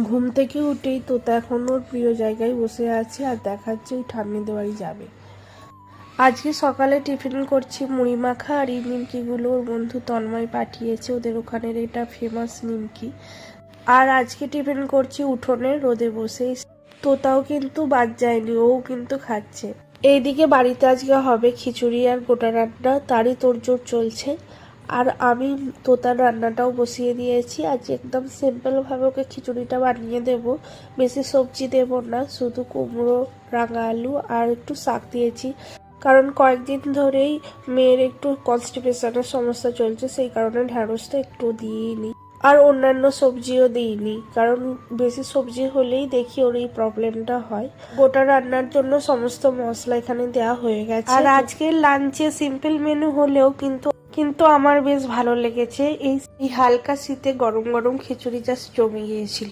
ঘুম থেকে উঠেই তোতা এখন ওর প্রিয় জায়গায় বসে আছে আর দেখাচ্ছে ওই ঠাম্মিদের বাড়ি যাবে। আজকে সকালে টিফিন করছি মুড়ি মাখা আর এই নিমকিগুলো ওর বন্ধু তন্ময় পাঠিয়েছে, ওদের ওখানের এটা ফেমাস নিমকি। আর আজকে টিফিন করছি উঠোনে রোদে বসে। তোতাও কিন্তু বাদ যায়নি, ও কিন্তু খাচ্ছে। এইদিকে বাড়িতে আজকে হবে খিচুড়ি আর গোটা রান্না, তারই তোড়জোড় চলছে। আর আমি তোতার রান্নাটাও বসিয়ে দিয়েছি। আজ একদম সিম্পলভাবে ওকে খিচুড়িটা বানিয়ে দেব, বেশি সবজি দেব না, শুধু কুমড়ো, রাঙা আলু আর একটু শাক দিয়েছি। কারণ কয়েকদিন ধরেই মেয়ের একটু কনস্টিপেশনের সমস্যা চলছে, সেই কারণে ঢ্যাঁড়সটা একটু দিইনি। আর অন্যান্য সবজিও দিইনি, কারণ বেশি সবজি হলেই দেখি ওর এই প্রবলেমটা হয়। গোটা রান্নার জন্য সমস্ত মশলা এখানে দেওয়া হয়ে গেছে। আর আজকের লাঞ্চে সিম্পল মেনু হলেও কিন্তু আমার বেশ ভালো লেগেছে। এই হালকা শীতে গরম গরম খিচুড়ি জাস্ট জমে গিয়েছিল।